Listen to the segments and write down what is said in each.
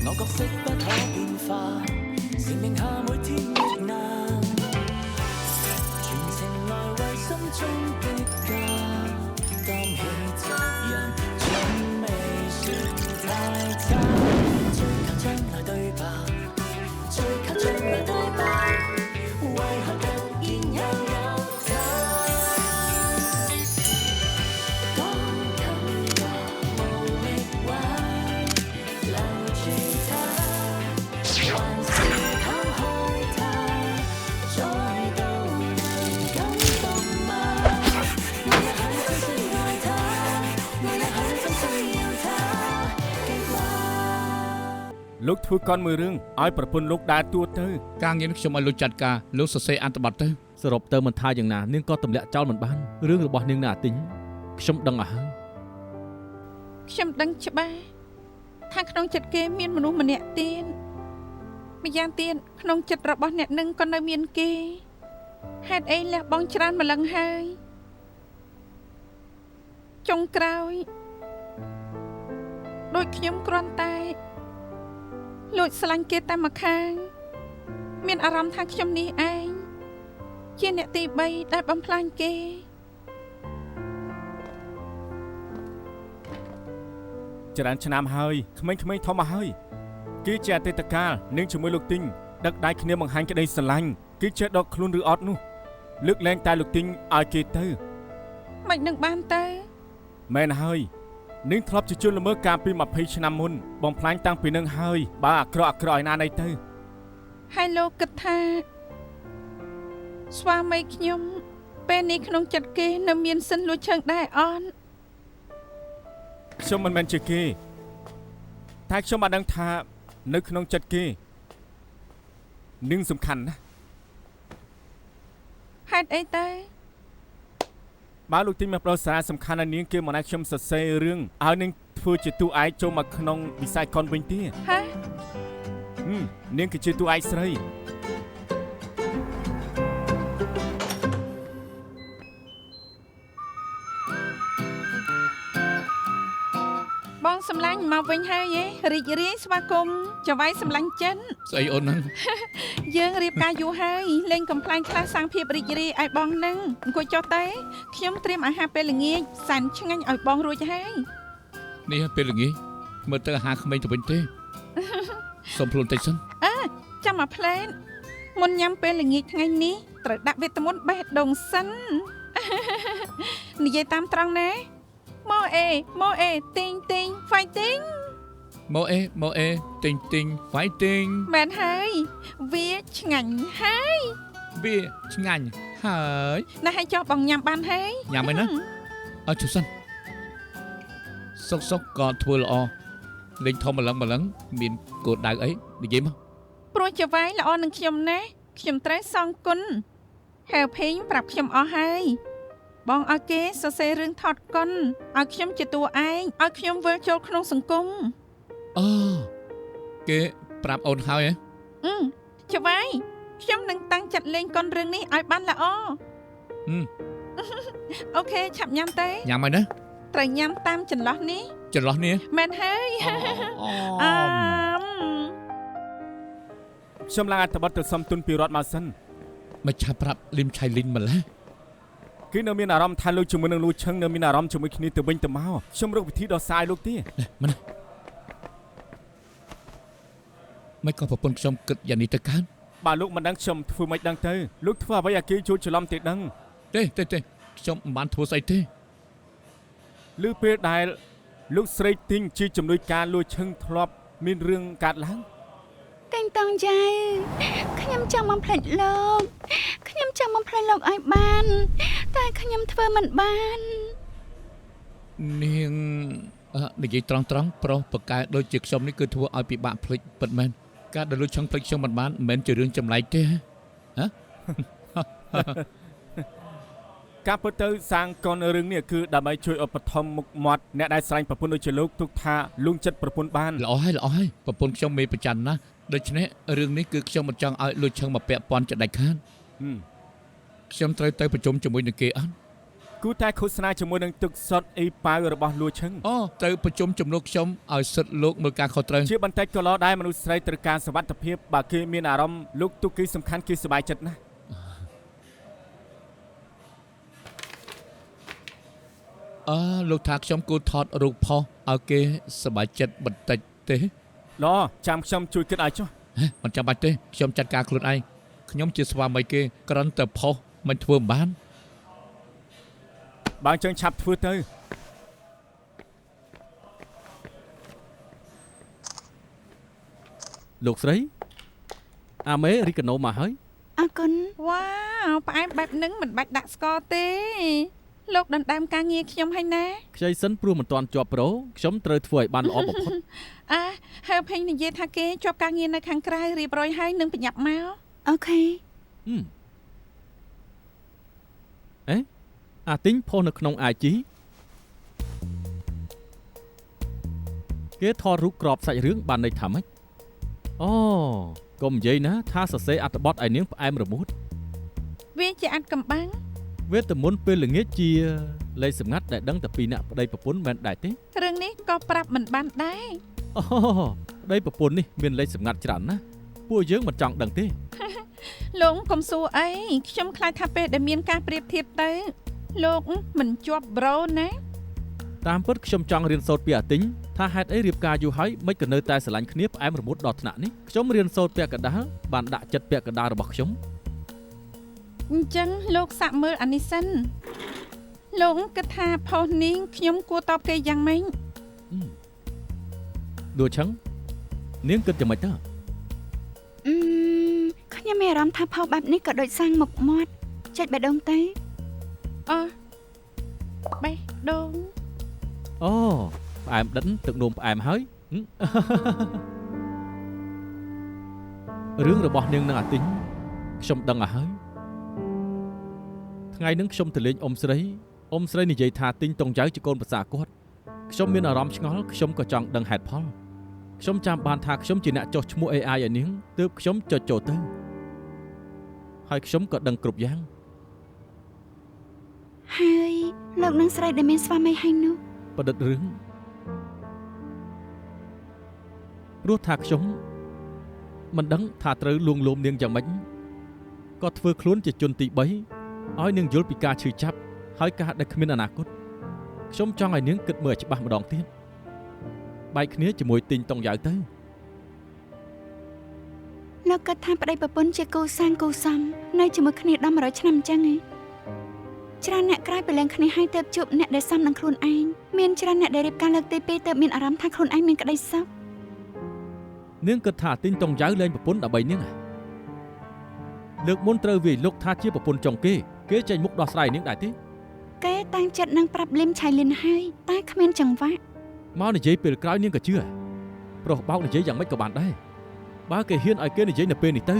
我角色不可變化，承認下每天亦難，全程來為心中的家擔起責任，從未說太差，最靠將來對白，最靠將來對白，為何突然又有他？當琴話無力挽留住他，還是拋開他，再度能感動嗎？我也很真需愛他，我也很真需要他的話。លោកធ្វើកនមួយរឿងឲ្យប្រពន្ធលោកដើរតួទៅការងារខ្ញុំឲ្យលោកចាត់ការលោកសរសេរអត្ថបទទៅសរុបទៅមិនថាយ៉ាងណានាងក៏ទម្លាក់ចោលមិនបានរឿងរបស់នាងនៅអាទិញខ្ញុំដឹងអស់ហើយខ្ញុំដឹងច្បាស់ថាក្នុងចិត្តគេមានមនុស្សម្នាក់ទៀតម្យ៉ាងទៀតក្នុងចិត្តរបស់អ្នកនឹងក៏នៅមានគេហេតុអីលះបង់ច្រើនម្លឹងហើយចុងក្រោយដូចខ្ញុំគ្រាន់តែលួចស្រឡាញ់គេតែម្ខាងមានអារម្មណ៍ថាខ្ញុំនេះឯងជាអ្នកទី3ដែលបំផ្លាញគេច្រើនឆ្នាំហើយក្មេងៗធំមកហើយគឺជាអតីតកាលនឹងជាមួយលោកទីងដឹកដៃគ្នាបង្ហាញក្តីស្រឡាញ់គេចេះដកខ្លួនឬអត់នោះលើកលែងតែលោកទីងឲ្យគេទៅមិននឹងបានទៅមែនហើយនឹងធ្លាប់ជាជនល្មើសកាលពី20ឆ្នាំមុនបំផ្លាញតាំងពីនឹងហើយបើអាក្រក់ឲ្យណាណីទៅហើយលោកគិតថាស្វាមីខ្ញុំពេលនេះក្នុងចិត្តគេនៅមានសិនលួចឈើងដែរអនខ្ញុំមិនមែនជាគេតែខ្ញុំបានដឹងថានៅក្នុងចិត្តគេនឹងសំខាន់ណាស់ហេតុអីទៅបើលោកទីងមកប្រសារសំខាន់ណាស់នាងគេមកណែខ្ញុំសរសេររឿងឲ្យនឹងធ្វើជាតួឯកចូលមកក្នុងវិស័យកុនវិញទៀតហ៎នាងគឺជាតួឯកស្រីបងសម្លាញ់មកវិញហើយរីករាយស្វាគមន៍ចៅហ្វាយសម្លាញ់ចិនស្អីអូនហ្នឹងយើងរៀបការយូរហើយលេងកំ pl ែងខ្លះសាងភាពរីករាយឲ្យបងនឹងអង្គុយចុះទេខ្ញុំត្រៀមអាហារពេលល្ងាចសែនឆ្ងាញ់ឲ្យបងរួចហើយនេះពេលល្ងាចមើលទៅអាហារក្មេងទៅវិញទេសុំខ្លួនតិចសិនចាំមកផ្លែតមុនញ៉ាំពេលល្ងាចថ្ងៃនេះត្រូវដាក់វីតាមីនបេះដូងសិននិយាយតាមត្រង់ណាម៉ូអេទីងហ្វាយទីងម៉ូអេទីងហ្វាយទីងមែនហើយវាឆ្ងាញ់ហើយវាឆ្ងាញ់ហើយណាស់ឲ្យចុះបងញ៉ាំបានហើយញ៉ាំហើយណាអត់ជុះសិនសុកក៏ធ្វើល្អលេងធំម្លឹងមានគោលដៅអីនិយាយមកព្រោះចៅហ្វាយល្អនឹងខ្ញុំណាខ្ញុំត្រូវសងគុណហើយភេងប្រាប់ខ្ញុំអស់ហើយបងឲ្យគេសរសេររឿងថតកុនឲ្យខ្ញុំជាតួឯងឲ្យខ្ញុំវិលចូលក្នុងសង្គមអូគេប្រាប់អូនហើយចៅហ្វាយខ្ញុំនឹងតាំងចិត្តលេងកុនរឿងនេះឲ្យបានល្អអូខេឆាប់ញ៉ាំទេញ៉ាំហើយណាត្រូវញ៉ាំតាមចន្លោះនេះមែនហើយខ្ញុំឡើងអត្ថបទទៅសុំទុនពីរដ្ឋមកសិនមិនឆាប់ប្រាប់លឹមឆៃលីនម្ល៉េះគឺនៅមានអារម្មណ៍ថាលោកជាមួយនឹងលួឈឹងនៅមានអារម្មណ៍ជាមួយគ្នាទៅវិញទៅមកខ្ញុំរកវិធីដោះស្រាយលោកទៀតមិនក៏ប្រពន្ធខ្ញុំគិតយ៉ាងនេះទៅកើតបើលោកមិនដឹងខ្ញុំធ្វើមិនដឹងទៅលោកធ្វើអ្វីឲ្យគេជួលច្រឡំទេដឹងទេខ្ញុំមិនបានធ្វើស្អីទេឬពេលដែលលោកស្រីទីងជាជំនួយការលួឈឹងធ្លាប់មានរឿងកើតឡើងតែងតងចៅខ្ញុំចង់បំផ្លិចលោកឲ្យបានតែខ្ញុំធ្វើមិនបាននាងនិយាយត្រង់ប្រុសប្រកែដូចជាខ្ញុំនេះគឺធ្វើឲ្យពិបាកភ្លេចពិតមែនការដែលលួចឆឹងភ្លេចខ្ញុំមិនបានមែនជារឿងចម្លែកទេហ៎ការពិតទៅសាងកុនរឿងនេះគឺដើម្បីជួយឧបត្ថម្ភមុខមាត់អ្នកដែលស្រឡាញ់ប្រពន្ធដូចជាលោកទុកថាលួងចិត្តប្រពន្ធបានល្អហើយប្រពន្ធខ្ញុំមេប្រច័ណ្ឌណាស់ដូច្នេះរឿងនេះគឺខ្ញុំមិនចង់ឲ្យលួចឆឹងមកពាក់ព័ន្ធចដាច់ខាតខ្ញុំត្រូវទៅប្រជុំជាមួយនឹងគេអត់ គូតែឃោសនាជាមួយនឹងទឹកសុទ្ធអ៊ីប៉ាវរបស់លួឈឹង អូទៅប្រជុំជំនួសខ្ញុំឲ្យសិទ្ធលោកមើលការខុសត្រូវ ជាបន្តិចក៏ល្អដែរមនុស្សស្រីត្រូវការសុវត្ថិភាពបើគេមានអារម្មណ៍លោកទុកគេសំខាន់គេសប្បាយចិត្តណាស់ លោកថាខ្ញុំគួរថតរូបផុសឲ្យគេសប្បាយចិត្តបន្តិចទេ ល្អចាំខ្ញុំជួយគិតឲ្យចុះ មិនចាំបាច់ទេខ្ញុំចាត់ការខ្លួនឯងខ្ញុំជាស្វាមីគេគ្រាន់តែផុសមិនធ្វើមិនបាន បើអញ្ចឹងឆាប់ធ្វើទៅ លោកស្រីអាមេរីកាណូមកហើយ អរគុណ វ៉ាវផ្អែមបែបហ្នឹងមិនបាច់ដាក់ស្ករទេលោកដណ្ដើមការងារខ្ញុំហើយណា ខ្ចីសិនព្រោះមិនទាន់ជាប់ប្រូខ្ញុំត្រូវធ្វើឲ្យបានល្អបំផុត ហើយភេងនិយាយថាគេជាប់ការងារនៅខាងក្រៅរៀបរយហើយនឹងប្រញាប់មក អូខេ អាទិញផុសនៅក្នុង IG គេថតរូបក្របសាច់រឿងបានន័យថាម៉េចអូកុំនិយាយណាថាសរសេរអត្ថបទឲ្យនាងផ្អែមរមួត វាជាអត្តកំបាំង វេទមន្តពេលល្ងាចជាលេខសម្ងាត់ដែលដឹងតែពីអ្នកប្តីប្រពន្ធមិនដែរទេ រឿងនេះក៏ប្រាប់មិនបានដែរ អូប្តីប្រពន្ធនេះមានលេខសម្ងាត់ច្រើនណាស់ពួកយើងមិនចង់ដឹងទេ លោកកុំសួរអីខ្ញុំខ្លាចថាពេលដែលមានការប្រៀបធៀបទៅលោកមិនជាប់ប្រូណា តាមពិតខ្ញុំចង់រៀនសូត្រពីអាទិញថាហេតុអីរៀបការយូរហើយមិនក៏នៅតែស្រឡាញ់គ្នាផ្អែមរមួតដល់ថ្នាក់នេះខ្ញុំរៀនសូត្រពាក្យកណ្ដាលបានដាក់ចិត្តពាក្យកណ្ដាលរបស់ខ្ញុំ អញ្ចឹងលោកសាក់មើលអានេះសិនលោកគិតថាផុសនេះខ្ញុំគួរតបគេយ៉ាងម៉េច ដួលឆឹងនាងគិតយ៉ាងម៉េចទៅ ខ្ញុំមានអារម្មណ៍ថាផុសបែបនេះក៏ដូចសាំងមុខមាត់ចុចបេះដូងទៅ បេះដូង អូផ្អែមដិនទឹកនោមផ្អែមហើយ រឿងរបស់នាងនឹងអាទិញខ្ញុំដឹងហើយ ថ្ងៃនឹងខ្ញុំទៅលេងអ៊ំស្រីនិយាយថាទិញតុងចៅជាកូនប្រសាគាត់ខ្ញុំមានអារម្មណ៍ឆ្ងល់ខ្ញុំក៏ចង់ដឹងហេតុផលខ្ញុំចាំបានថាខ្ញុំជាអ្នកចុះឈ្មោះ AI ឲ្យនាងទើបខ្ញុំចុចចូលទៅហើយខ្ញុំក៏ដឹងគ្រប់យ៉ាង ហើយលោកនឹងស្រីដែលមានស្វាមីហើយនោះ ប្រឌិតរឿងព្រោះថាខ្ញុំមិនដឹងថាត្រូវលួងលោមនាងយ៉ាងម៉េចក៏ធ្វើខ្លួនជាជនទី3ឲ្យនាងយល់ពីការឈឺចាប់ហើយការដែលគ្មានអនាគតខ្ញុំចង់ឲ្យនាងគិតមើលឲ្យច្បាស់ម្ដងទៀតបែកគ្នាជាមួយទិញតុងយ៉ាវទៅ លោកគិតថាប្តីប្រពន្ធជាគូសាងគូសំនៅជាមួយគ្នាដល់100ឆ្នាំអញ្ចឹងឯងច្រើនអ្នកក្រោយប្រឡែងគ្នាហើយទៅជួបអ្នកដែលសមនឹងខ្លួនឯងមានច្រើនអ្នកដែលរៀបការលើកទី2ទៅមានអារម្មណ៍ថាខ្លួនឯងមានក្តីសុខ នាងគិតថាទិញតុងយ៉ាវលែងប្រពន្ធដើម្បីនាងលើកមុនត្រូវវាយលុកថាជាប្រពន្ធចុងគេចេញមុខដោះស្រាយនាងដែរទេ គេតាំងចិត្តនឹងប្រាប់លឹមឆៃលិនហើយតែគ្មានចង្វាក់ មកនិយាយពេលក្រោយនាងក៏ជឿប្រុសបោកនិយាយយ៉ាងម៉េចក៏បានដែរបើគេហ៊ានឲ្យគេនិយាយនៅពេលនេះទៅ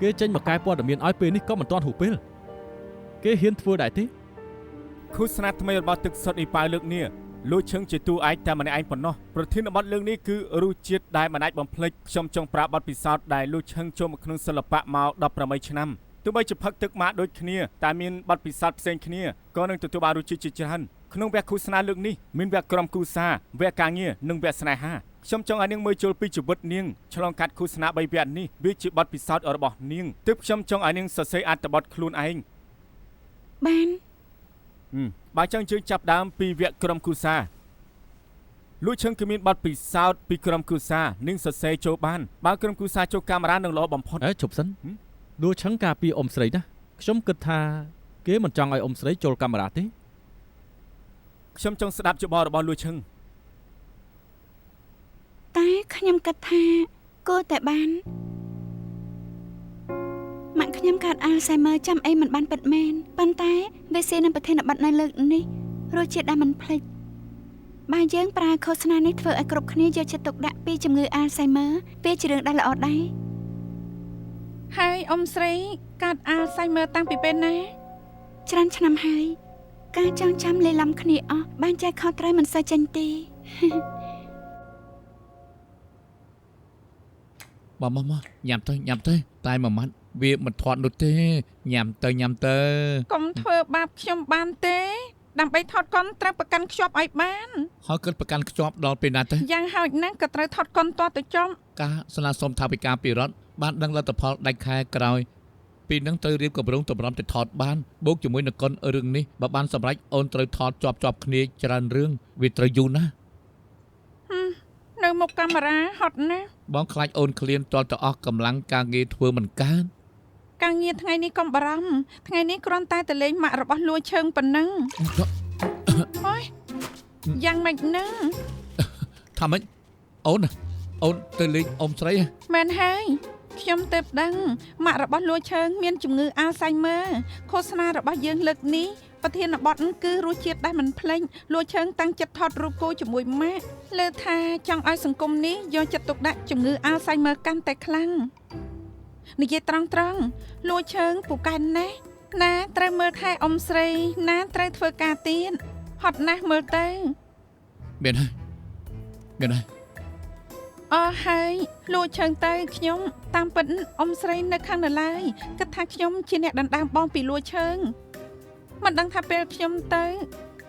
គេចេញមកកែព័ត៌មានឲ្យពេលនេះក៏មិនទាន់ហួសពេលគេហ៊ានធ្វើដែរទេ ឃោសនាថ្មីរបស់ទឹកសុទ្ធអ៊ីប៉ាវលើកនេះលួឈឹងជាតួឯកតែម្នាក់ឯងប៉ុណ្ណោះប្រធានបទលើកនេះគឺរសជាតិដែលមិនអាចបំភ្លេចខ្ញុំចង់ប្រាប់បទពិសោធន៍ដែលលួឈឹងចូលមកក្នុងសិល្បៈមក18ឆ្នាំទោះបីជាផឹកទឹកម៉ាដូចគ្នាតែមានបទពិសោធន៍ផ្សេងគ្នាក៏នឹងទទួលបានរសជាតិជាច្រើនក្នុងវគ្គឃោសនាលើកនេះមានវគ្គក្រុមគូសារវគ្គការងារនិងវគ្គស្នេហាខ្ញុំចង់ឲ្យនាងមើលចូលពីជីវិតនាងឆ្លងកាត់ឃោសនា3វគ្គនេះវាជាបទពិសោធន៍របស់នាងទើបខ្ញុំចង់ឲ្យនាងសរសេរអត្ថបទខ្លួនឯង បាន បើចឹងយើងចាប់ដើមពីវគ្គក្រុមគូសារលួឈឹងគឺមានបទពិសោធន៍ពីក្រុមគូសារនិងសរសេរចូលបានបើក្រុមគូសារចូលកាមេរ៉ានឹងល្អបំផុត ឈប់សិនលួឆឹងការពីអ៊ំស្រីណាខ្ញុំគិតថាគេមិនចង់ឲ្យអ៊ំស្រីចូលកាមេរ៉ាទេ ខ្ញុំចង់ស្ដាប់យោបល់របស់លួឈឹង តែខ្ញុំគិតថាគួរតែបានម៉ាក់ខ្ញុំកើតអាល់ហ្សៃមឺចាំអីមិនបានពិតមែនប៉ុន្តែវាសៀនឹងប្រធានបទនៅលើកនេះរសជាតិដែលមិនភ្លេចបើយើងប្រើឃោសនានេះធ្វើឲ្យគ្រប់គ្នាយកចិត្តទុកដាក់ពីជំងឺអាល់ហ្សៃមឺវាជារឿងដែលល្អដែរ ហើយអ៊ំស្រីកើតអាល់ហ្សៃមឺតាំងពីពេលណា ច្រើនឆ្នាំហើយការចងចាំលេឡំគ្នាអស់បានចែកខុសត្រូវមិនសូវចេញទេ មកញ៉ាំទៅតែមួយម៉ាត់វាមិនធាត់នោះទេញ៉ាំទៅ កុំធ្វើបាបខ្ញុំបានទេ ដើម្បីថតកុនត្រូវប្រកាន់ខ្ជាប់ឲ្យបាន ហើយគិតប្រកាន់ខ្ជាប់ដល់ពេលណាទៅ យ៉ាងហោចណាស់ក៏ត្រូវថតកុនតទៅចុង ការស្នើសុំថវិកាពីរដ្ឋបានដឹងលទ្ធផលដាច់ខែក្រោយពីនឹងត្រូវរៀបគម្រោងតម្រាំទៅថតបានបូកជាមួយនឹងកុនរឿងនេះបើបានសម្រេចអូនត្រូវថតជាប់គ្នាច្រើនរឿងវាត្រូវយូរណាស់ នៅមុខកាមេរ៉ាហត់ណាស់ បងខ្លាចអូនឃ្លានទាល់តែអស់កម្លាំងការងារធ្វើមិនកើត ការងារថ្ងៃនេះកុំបារម្ភថ្ងៃនេះគ្រាន់តែទៅលេងម៉ាក់របស់លួឈើងប៉ុណ្ណឹងអូយយ៉ាងម៉េចហ្នឹង ថាម៉េចអូនទៅលេងអ៊ំស្រី មែនហើយខ្ញុំទៅដឹងម៉ាក់របស់លួឈើងមានជំងឺអាល់ហ្សៃមឺឃោសនារបស់យើងលើកនេះប្រធានបទគឺរសជាតិដែលមិនភ្លេចលួឈើងតាំងចិត្តថតរូបគោជាមួយម៉ាក់លើថាចង់ឲ្យសង្គមនេះយកចិត្តទុកដាក់ជំងឺអាល់ហ្សៃមឺកាន់តែខ្លាំងនិយាយត្រង់លួឈើងពូកែណាស់ណាត្រូវមើលខែអ៊ំស្រីណាត្រូវធ្វើការទៀតហត់ណាស់មើលទៅ មានហើយ អស់ហើយលួឈើងទៅខ្ញុំតាមពិតអ៊ំស្រីនៅខាងនៅឡើយគិតថាខ្ញុំជាអ្នកដណ្ដើមបងពីលួឈើងមិនដឹងថាពេលខ្ញុំទៅ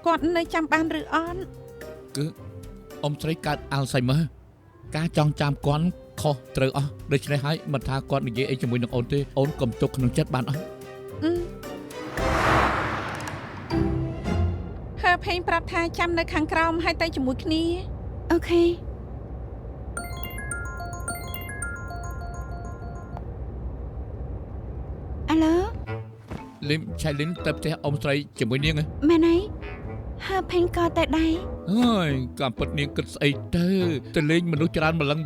គាត់នៅចាំបានឬអត់ គឺអ៊ំស្រីកើតអាល់ហ្សៃមឺការចងចាំគាត់ខុសត្រូវអស់ដូច្នេះហើយមិនថាគាត់និយាយអីជាមួយនឹងអូនទេអូនកុំទុកក្នុងចិត្តបានអស់ ហើផេងប្រាប់ថាចាំនៅខាងក្រោមហើយទៅជាមួយគ្នា អូខេអាឡូ លឹមឆៃលិនទៅផ្ទះអ៊ំស្រីជាមួយនាង មែនហើយហើផេងក៏ទៅដែរ ហើយកំពិតនាងគិតស្អីទៅលេងមនុស្សច្រើនម្លឹង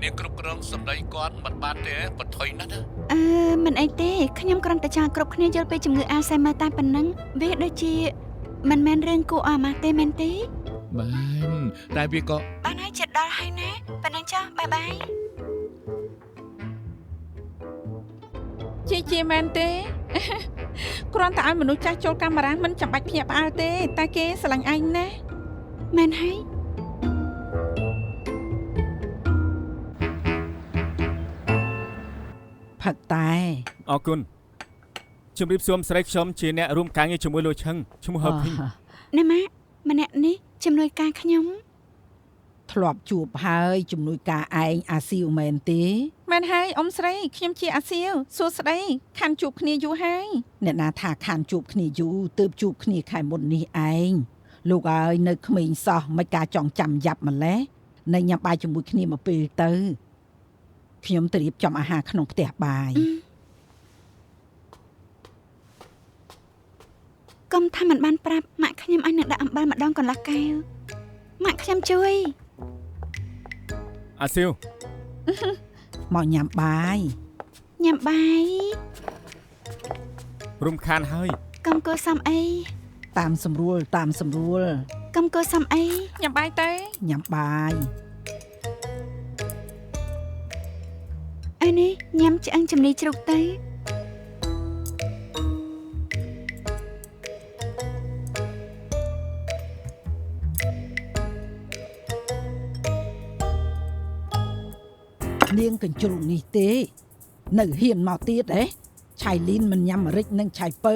នាងគ្រប់គ្រងសម្ដីគាត់មិនបានទេបថុយណាស់ណា មិនអីទេខ្ញុំគ្រាន់តែចង់គ្រប់គ្នាយល់ពីជំងឺអាល់ហ្សៃមឺតែប៉ុណ្ណឹងវាដូចជាមិនមែនរឿងគួរឲ្យអាម៉ាស់ទេមែនទេ មែនតែវាក៏ បានហើយចិត្តដល់ហើយណាប៉ុណ្ណឹងចុះបាយបាយ ជាមែនទេ គ្រាន់តែឲ្យមនុស្សចាស់ចូលកាមេរ៉ាមិនចាំបាច់ភ្ញាក់ផ្អើលទេតែគេស្រឡាញ់ឯងណា មែនហើយ ផឹកតែ អរគុណជំរាបសួរស្រីខ្ញុំជាអ្នករួមការងារជាមួយលួឈឹងឈ្មោះហឺភីង ណាម៉ាក់ម្នាក់នេះជំនួយការខ្ញុំ ធ្លាប់ជួបហើយជំនួយការឯងអាស៊ីវមែនទេ មែនហើយអ៊ំស្រីខ្ញុំជាអាសៀវសួស្ដីខានជួបគ្នាយូរហើយ អ្នកណាថាខានជួបគ្នាយូរទើបជួបគ្នាខែមុននេះឯងលោកអើយនៅក្មេងសោះមិនការចងចាំយ៉ាប់ម្លេះនៅញ៉ាំបាយជាមួយគ្នាមកពេលទៅខ្ញុំទៅរៀបចំអាហារក្នុងផ្ទះបាយ កុំថាមិនបានប្រាប់ម៉ាក់ខ្ញុំឲ្យនឹងដាក់អំបិលម្ដងកន្លះកែវម៉ាក់ខ្ញុំជួយ អាស៊ីវ មកញ៉ាំបាយ ញ៉ាំបាយ រំខានហើយក ុំគួរសំអី តាមស្រួល កុំគួរសំអី ញ៉ាំបាយទៅ ញ៉ាំបាយ អើនេះញ៉ាំឆ្អឹងជំនីជ្រូកទៅ នាងកញ្ជ្រោងនេះទេនៅហ៊ានមកទៀតហ៎ឆៃលីនមិនញ៉ាំម្រេចនិងឆៃពៅ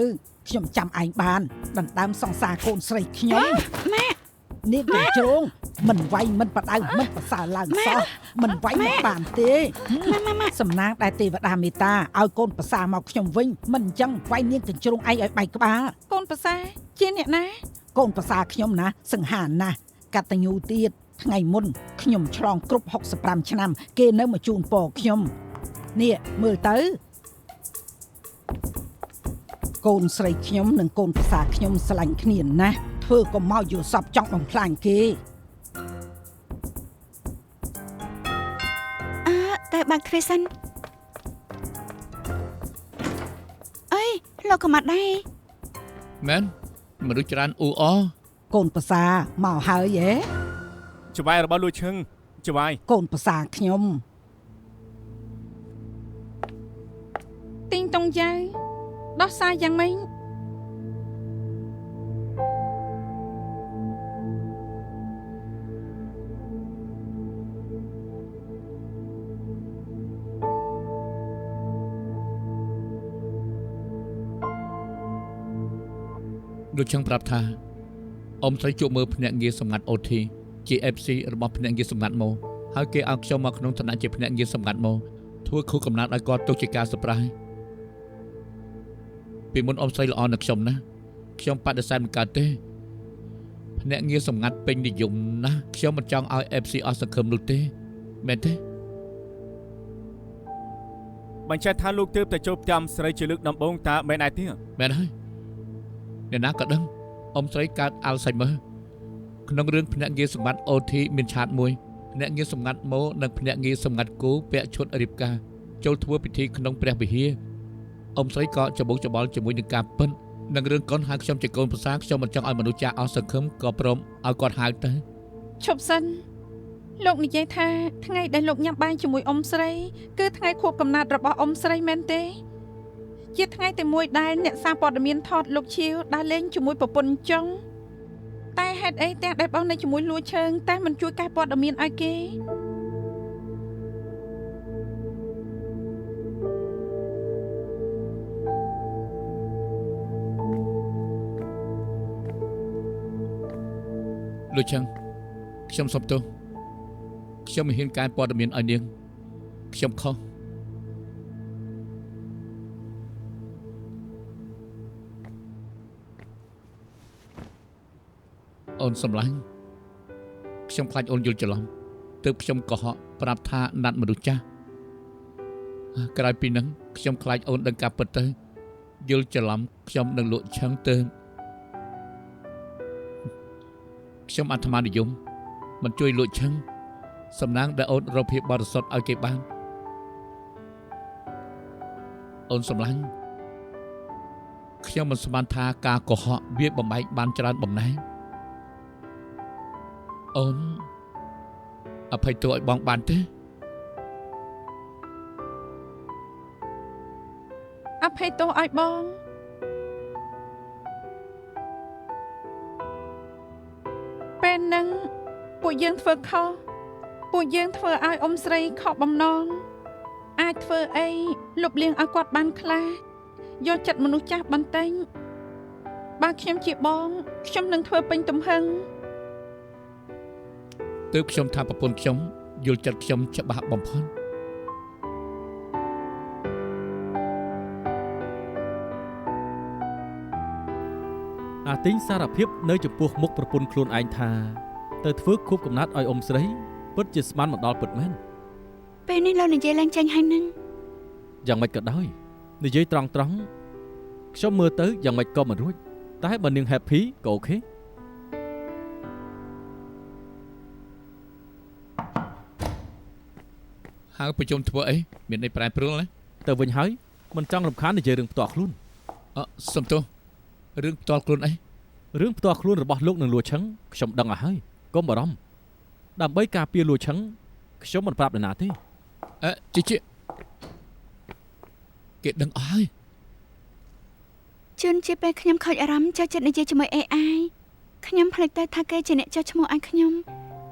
ខ្ញុំចាំឯងបានដណ្ដើមសង្សារកូនស្រីខ្ញុំ ម៉ាក់ នាងកញ្ជ្រោងមិនវាយមិនបដៅមិនប្រសើរឡើងសោះមិនវាយមិនបានទេសំណាងដែលទេវតាមេត្តាឲ្យកូនប្រសាមកខ្ញុំវិញមិនអញ្ចឹងវាយនាងកញ្ជ្រោងឯងឲ្យបែកក្បាល កូនប្រសាជាអ្នកណា កូនប្រសាខ្ញុំណាសង្ហាណាស់កតញ្ញូទៀតថ្ងៃមុនខ្ញុំឆ្លងគ្រប់65ឆ្នាំគេនៅមកជូនពរខ្ញុំនេះមើលទៅកូនស្រីខ្ញុំនិងកូនប្រសាខ្ញុំស្រឡាញ់គ្នាណាស់ធ្វើកុំមកយល់សពចង់បំផ្លាញគេ តែបាក់ទ្វារសិនអើយលោកក៏មកដែរ មែនមនុស្សច្រើនអ៊ូអរ កូនប្រសាមកហើយហ៎ ច្បាយរបស់លួឈឹងច្បាយក ូនប្រសាខ្ញុំ ទីងតុងយ៉ៅដោះសារយ៉ាងម៉េច ដូចចឹងប្រាប់ថា អ៊ំស្រីជួបមើលភ្នាក់ងារសម្ងាត់ OT ជា FC របស់ភ្នាក់ងារសម្ងាត់មកហើយគេឲ្យខ្ញុំមកក្នុងឋានៈជាភ្នាក់ងារសម្ងាត់មកធ្វើខុសកំណត់ឲ្យគាត់ទុកជាការsurprise ពីមុនអ៊ំស្រីល្អនឹងខ្ញុំណាខ្ញុំបដិសេធមិនកើតទេភ្នាក់ងារសម្ងាត់ពេញនិយមណាស់ខ្ញុំមិនចង់ឲ្យ FC អស់សង្ឃឹមនោះទេមែនទេ បញ្ជាក់ថាលោកទើបតែចូលផ្ទះស្រីជាលើកដំបូងតើមែនដែរទេ មែនហើយអ្នកណាក៏ដឹងអ៊ំស្រីកើត Alzheimer ក្នុងរឿងភ្នាក់ងារសម្ងាត់ OT មានឆាតមួយភ្នាក់ងារសម្ងាត់ម៉ូនិងភ្នាក់ងារសម្ងាត់គូពាក់ឈុតរៀបការចូលធ្វើពិធីក្នុងព្រះវិហារអ៊ំស្រីក៏ច្បងច្បល់ជាមួយនឹងការពិននឹងរឿងកូនហៅខ្ញុំជាកូនប្រសាខ្ញុំមិនចង់ឲ្យមនុស្សចាស់អស់សង្ឃឹមក៏ព្រមឲ្យគាត់ហៅទៅ ឈប់សិនលោកនិយាយថាថ្ងៃដែលលោកញ៉ាំបាយជាមួយអ៊ំស្រីគឺថ្ងៃខួបកំណើតរបស់អ៊ំស្រីមែនទេជាថ្ងៃតែមួយដែលអ្នកសារព័ត៌មានថតលោកឈៀវដើរលេងជាមួយប្រពន្ធចុងតែហេតុអីទាំងដែលបងនៅជាមួយលួឈើងតែមិនជួយកែព័ត៌មានឲ្យគេ លោកចឹងខ្ញុំសុំទោសខ្ញុំមិនហ៊ានកែព័ត៌មានឲ្យនាងខ្ញុំខុសអូនសម្លាញ់ខ្ញុំខ្លាចអូនយល់ច្រឡំទើបខ្ញុំកុហកប្រាប់ថាណាត់មនុស្សចាស់ក្រោយពីហ្នឹងខ្ញុំខ្លាចអូនដឹងការពិតទៅយល់ច្រឡំខ្ញុំនឹងលក់ឆឹងទៅខ្ញុំអាត្មានិយមមិនជួយលួចឆឹងសំណាងដែលអូនរកភាពបរិសុទ្ធឲ្យគេបានអូនសម្លាញ់ខ្ញុំមិនស្មានថាការកុហកវាបំបែកបានច្រើនបំណែកអូនអភ័យទោសឲ្យបងបានទេ អភ័យទោសឲ្យបងពេលហ្នឹងពួកយើងធ្វើខុសពួកយើងធ្វើឲ្យអ៊ំស្រីខកបំណងអាចធ្វើអីលុបលាងឲ្យគាត់បានខ្លះយកចិត្តមនុស្សចាស់បន្តិចបើខ្ញុំជាបងខ្ញុំនឹងធ្វើពេញទំហឹង ទើបខ្ញុំថាប្រពន្ធខ្ញុំយល់ចិត្តខ្ញុំច្បាស់បំផុត អាទីងសារភាពនៅចំពោះមុខប្រពន្ធខ្លួនឯងថាទៅធ្វើខួបកំណត់ឲ្យអ៊ំស្រីពិតជាស្មានមកដល់ពិតមែន ពេលនេះលោកនិយាយឡើងចាញ់ហើយនឹង យ៉ាងម៉េចក៏ដោយនិយាយត្រង់ៗខ្ញុំមើលទៅយ៉ាងម៉េចក៏មិនរួចតែបើនាង happy ក៏អូខេ ហើយប្រជុំធ្វើអីមានន័យប្រែប្រួលណា ទៅវិញហើយមិនចង់រំខាននិយាយរឿងផ្ទាល់ខ្លួន សំទោសរឿងផ្ទាល់ខ្លួនអី រឿងផ្ទាល់ខ្លួនរបស់លោកនឹងលួឆឹងខ្ញុំដឹងឲ្យហើយកុំបារម្ភដើម្បីការពារលួឆឹងខ្ញុំមិនប្រាប់នរណាទេ ជីគេដឹងអស់ហើយ ជួនជាពេលខ្ញុំខូចអារម្មណ៍ចូលចិត្តនិយាយជាមួយ AI ខ្ញុំភ្លេចទៅថាគេជាអ្នកចុះឈ្មោះឲ្យខ្ញុំ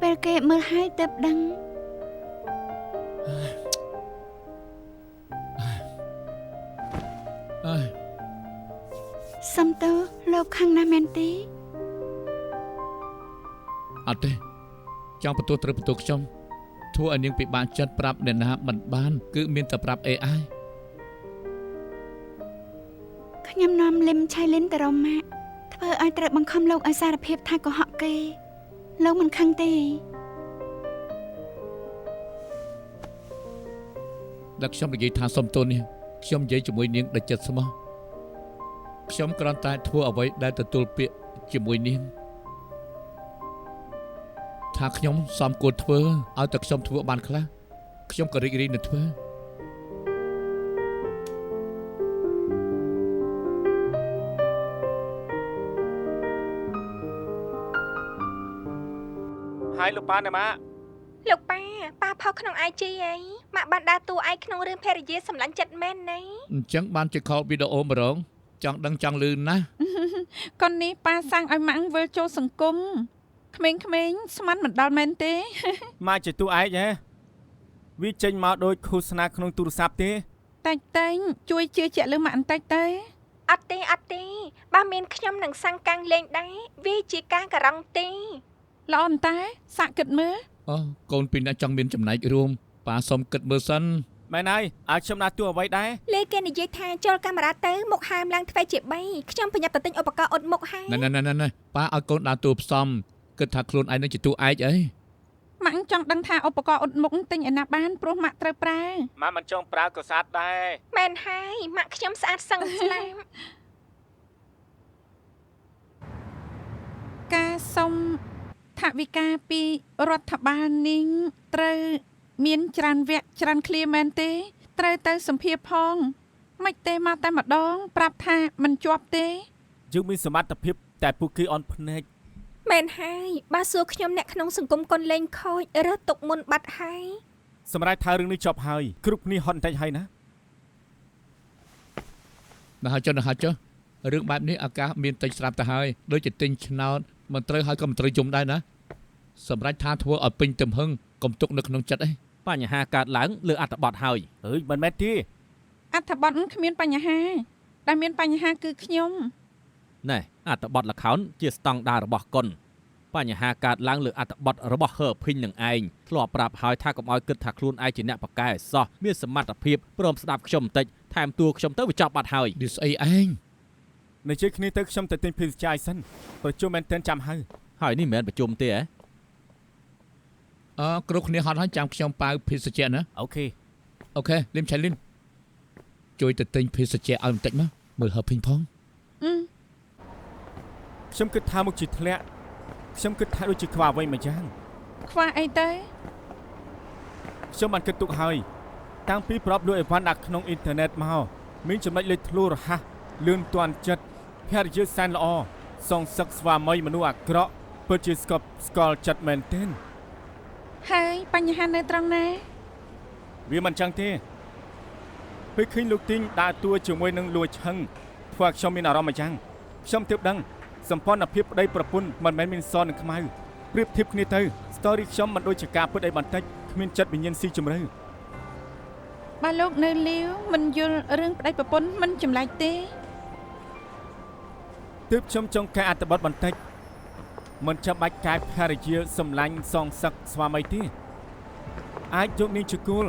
ពេលគេមើលហើយទើបដឹង សំទោសលោកខាងណាមែនទេ អត់ទេចង់បន្ទោសត្រូវបន្ទោសខ្ញុំធ្វើឲ្យនាងពិបាកចិត្តប្រាប់អ្នកណាមិនបានគឺមានតែប្រាប់ AI ខ្ញុំនាំលឹមឆៃលិនទៅរកម៉ាក់ធ្វើឲ្យត្រូវបង្ខំលោកឲ្យសារភាពថាកុហកគេលោកមិនខឹងទេ ដែលខ្ញុំនិយាយថាសុំទោសនេះខ្ញុំនិយាយជាមួយនាងដោយចិត្តស្មោះខ្ញុំគ្រាន់តែធ្វើអ្វីដែលទទួលពាក្យជាមួយនាងថាខ្ញុំសមគួរធ្វើឲ្យតែខ្ញុំធ្វើបានខ្លះខ្ញុំក៏រីករាយនឹងធ្វើ ហើយលោកប៉ាណាម៉ា លោកប៉ាផុសក្នុង IG អីម៉ាក់បានដើរតួឯកក្នុងរឿងភរិយាសម្លាញ់ចិត្តមែនណៃ អញ្ចឹងបានជាខលវីដេអូម្ដងចង់ដឹងចង់លឺណាស់ កូននេះប៉ាសាំងឲ្យម៉ាក់វិលចូលសង្គមក្មេងៗស្មានមិនដល់មែនទេ ម៉ាជាទូឯកហ៎វាចេញមកដូចឃោសនាក្នុងទូរស័ព្ទទេ តែងជួយជឿជាក់លើម៉ាក់បន្តិចទៅ អ អត់ទេបើមានខ្ញុំនឹងសាំងកាំងលេងដែរវាជាការការ៉ង់ទេ ល្អអន្តែសាក់គិតមើល អូកូនពីរនាក់ចង់មានចំណែករួមប៉ាសុំគិតមើលសិន មែនហើយឲ្យខ្ញុំដាក់ទួអ្វីដែរ លេគេនិយាយថាចូលកាមេរ៉ាទៅមុខហើមឡើងទ្វេជា3ខ្ញុំប្រញាប់ទៅទិញឧបករណ៍អ៊ុតមុខហើយ ណែប៉ាឲ្យកូនដាក់ទួផ្សំគិតថាខ្លួនឯងនឹងជាទួឯកអី ម៉ាក់ចង់ដឹងថាឧបករណ៍អ៊ុតមុខទិញឯណាបានព្រោះម៉ាក់ត្រូវប្រើ ម៉ាក់មិនចង់ប្រើក៏ស្អាតដែរ មែនហើយម៉ាក់ខ្ញុំស្អាតសឹងស្លាម ការសុំថវិកាពីរដ្ឋបាលនេះត្រូវមានច្រើនវគ្គច្រើនឃ្លាមែនទេត្រូវទៅសម្ភារផងមិនទេមកតែម្ដងប្រាប់ថាមិនជាប់ទេ យើងមានសមត្ថភាពតែពួកគេអន់ភ្នែក មែនហើយបើសួរខ្ញុំអ្នកក្នុងសង្គមកុនលេងខូចរើសទុកមុនបាត់ហើយ សម្រាប់ថារឿងនេះចប់ហើយគ្រប់គ្នាហត់បន្តិចហើយណា ដល់ហើយចុះរឿងបែបនេះឱកាសមានតិចស្រាប់ទៅហើយដូចជាទិញឆ្នោតមិនត្រូវហើយក៏មិនត្រូវយំដែរណាសម្រាប់ថាធ្វើឲ្យពេញទំហឹងកុំទុកនៅក្នុងចិត្តអី បញ្ហាកើតឡើងលើអត្ថបទហើយ អើយមិនមែនទេ អត្ថបទគ្មានបញ្ហាដែលមានបញ្ហាគឺខ្ញុំ ណែអត្ថបទល្ខោនជាស្តង់ដាររបស់កុនបញ្ហាកើតឡើងលើអត្ថបទរបស់ហឺភីងនឹងឯងធ្លាប់ប្រាប់ហើយថាកុំឲ្យគិតថាខ្លួនឯងជាអ្នកប៉ាកែសោះមានសមត្ថភាពព្រមស្ដាប់ខ្ញុំបន្តិចថែមតួខ្ញុំទៅវាចប់បាត់ហើយ នេះស្អីឯង និយាយគ្នាទៅខ្ញុំទៅទិញភេសជ្ជៈឲ្យសិនប្រជុំមែនទែនចាំហើយ ហើយនេះមិនមែនប្រជុំទេហ៎ គ្រប់គ្នាហត់ហើយចាំខ្ញុំប៉ៅភេសជ្ជៈណា អូខេ អូខេលឹមឆៃលិនជួយទៅទិញភេសជ្ជៈឲ្យបន្តិចមកមើលហឺភីងផង ខ្ញុំគិតថាមុខជាធ្លាក់ខ្ញុំគិតថាដូចជាខ្វះអ្វីមួយយ៉ាង ខ្វះអីទៅ ខ្ញុំបានគិតទុកហើយតាំងពីប្រាប់លួចអីវ៉ាន់ដាក់ក្នុងអ៊ីនធឺណិតមកមានចំណុចលេចធ្លុះរហ័សលឿនទាន់ចិត្តភរិយាសែនល្អសងសឹកស្វាមីមនុស្សអាក្រក់ពិតជាស្កប់ស្កល់ចិត្តមែនទែន ហើយបញ្ហានៅត្រង់ណា វាមិនចឹងទេពេលឃើញលោកទីងដើរតួជាមួយនឹងលួចឆឹងធ្វើឲ្យខ្ញុំមានអារម្មណ៍មួយយ៉ាងខ្ញុំទើបដឹងសម្ព័ន្ធភាពប្តីប្រពន្ធមិនមែនមានសនឹងខ្មៅប្រៀបធៀបគ្នាទៅ story ខ្ញុំមិនដូចជាការពិតអីបន្តិចគ្មានចិត្តវិញ្ញាណស៊ីជម្រៅ បើលោកនៅលាវមិនយល់រឿងប្តីប្រពន្ធមិនចម្លែកទេ ទើបខ្ញុំចង់កែអត្ថបទបន្តិចមិនចាំបាច់កែភរិយាសម្លាញ់សងសឹកស្វាមីទេអាចយកនាងជាគូល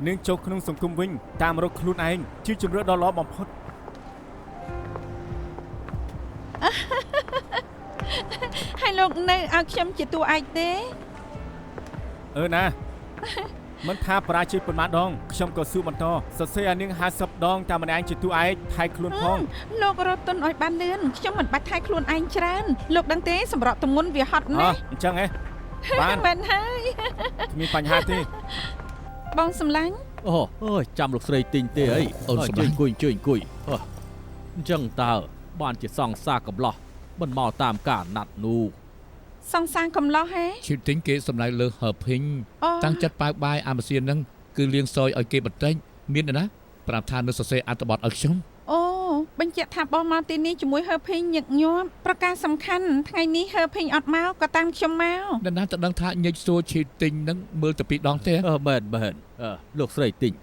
នាងចូលក្នុងសង្គមវិញតាមរកខ្លួនឯងជាជំរឿនដ៏ល្អបំផុត ហើយលោកនៅឲ្យខ្ញុំជាតួឯកទេ ណាមិនថាបរាជ័យប៉ុន្មានដងខ្ញុំក៏ស៊ូបន្តសរសេរឲ្យនាង50ដងតាមម្នាក់ជាតួឯកថៃខ្លួនផង លោករត់ទុនឲ្យបានលឿនខ្ញុំមិនបាច់ថៃខ្លួនឯងច្រើនលោកដឹងទេសម្រាប់ទម្ងន់វាហត់ណាស់ អញ្ចឹងហ៎បាន មែនហើយ គ្មានបញ្ហាទេ បងសម្លាញ់ អូអើយចាំលោកស្រីទិញទេអីអូនជួយអង្គុយអញ្ចឹងតើបានជាសង្សារកំឡោះមិនមកតាមការណាត់នោះ សង្សារកំឡោះហេ ឈីបទិញគេសម្លាញ់លើហឺភីង អូ តាំងចិត្តប៉ៅបាយអាម៉ាស៊ីនហ្នឹងគឺលៀងសយឲ្យគេបន្តិចមានទេណាប្រាប់ថានៅសរសេរអត្ថបទឲ្យខ្ញុំ អូបញ្ជាក់ថាបងមកទីនេះជាមួយហឺភីងញឹកញាប់ប្រការសំខាន់ថ្ងៃនេះហឺភីងអត់មកក៏តាមខ្ញុំមក ដល់ណាទៅដឹងថាញិចសួរឈីបទិញហ្នឹងមើលទៅពីរដងទេ មែនលោកស្រីទិញ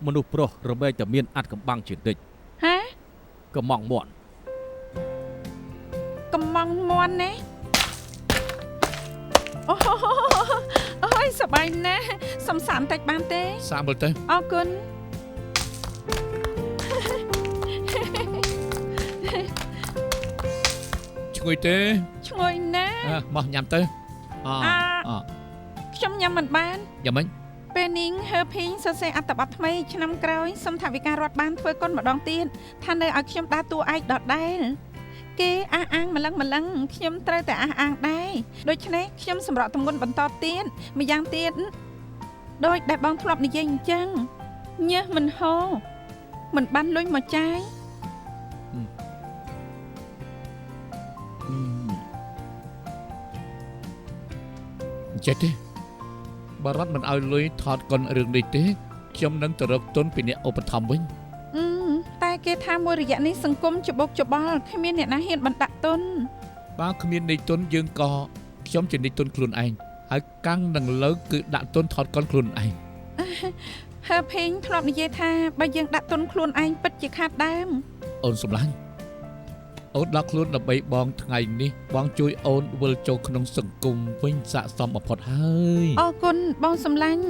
មនុស្សប្រុសរមែងតែមានអត្តកំបាំងជានិច្ច ហា កំងមាត់ កំងមន់ណាអូយសប្បាយណាស់សំសាមបន្តិចបានទេ សាមើលទៅ អរគុណ ឈ្ងុយទេ ឈ្ងុយណាស់ មកញ៉ាំទៅអ ខ្ញុំញ៉ាំមិនបាន យ៉ាងម៉េច ពេលនេះហឺភីងសរសេរអត្ថបទថ្មីឆ្នាំក្រោយសុំថវិការរដ្ឋបានធ្វើកុនម្ដងទៀតថានៅឲ្យខ្ញុំដើរតួឯកដដែលគេអះអាងម្លឹងខ្ញុំត្រូវតែអះអាងដែរដូច្នេះខ្ញុំសម្រក់ទម្ងន់បន្តទៀតម្យ៉ាងទៀតដោយដែលបងធ្លាប់និយាយអញ្ចឹងញើសមិនហូរមិនបានលុយមកចាយ ចេះទេបើរដ្ឋមិនឲ្យលុយថតកុនរឿងនេះទេខ្ញុំនឹងទៅរកទុនពីអ្នកឧបត្ថម្ភវិញ តែគេថាមួយរយៈនេះសង្គមច្បុកច្បល់គ្មានអ្នកណាហ៊ានបណ្ដាក់ទុន បើគ្មាននៃទុនយើងក៏ខ្ញុំជានៃទុនខ្លួនឯងហើយកាំងនឹងលើគឺដាក់ទុនថតកុនខ្លួនឯង ហឺភេងធ្លាប់និយាយថាបើយើងដាក់ទុនខ្លួនឯងពិតជាខាតដើម អូនសម្លាញ់ អូនដល់ខ្លួនដើម្បីបងថ្ងៃនេះបងជួយអូនវិលចូលក្នុងសង្គមវិញស័ក្តិសមបំផុតហើយ អរគុណបងសំឡាញ់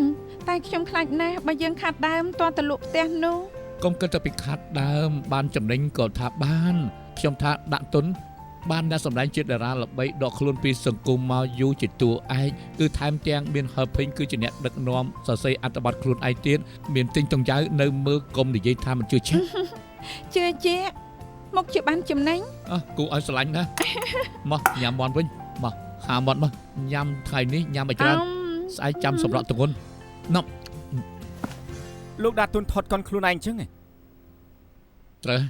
តែខ្ញុំខ្លាចណាស់បើយើងខាត់ដើមតទៅលក់ផ្ទះនោះ កុំគិតតែពីខាត់ដើមបានចំណេញក៏ថាបានខ្ញុំថាដាក់ទុនបានអ្នកសម្ដែងជាតារាល្បីដកខ្លួនពីសង្គមមកយូរជាតួឯកគឺថែមទាំងមានហឺភិញគឺជាអ្នកដឹកនាំសរសេរអត្ថបទខ្លួនឯងទៀតមានទិញតុងចៅនៅមើលកុំនិយាយថាមិនជឿឆា ជឿជាក់មកជាបានចំណេញ គូឲ្យស្រឡាញ់ណាមកញ៉ាំមាន់វិញមកហាមាត់មកញ៉ាំថ្ងៃនេះញ៉ាំឲ្យច្រើនស្អែកចាំសម្រក់ទងន់ណប់ លោកដាក់ទុនថត់កូនខ្លួនឯងចឹងឯង ត្រូវ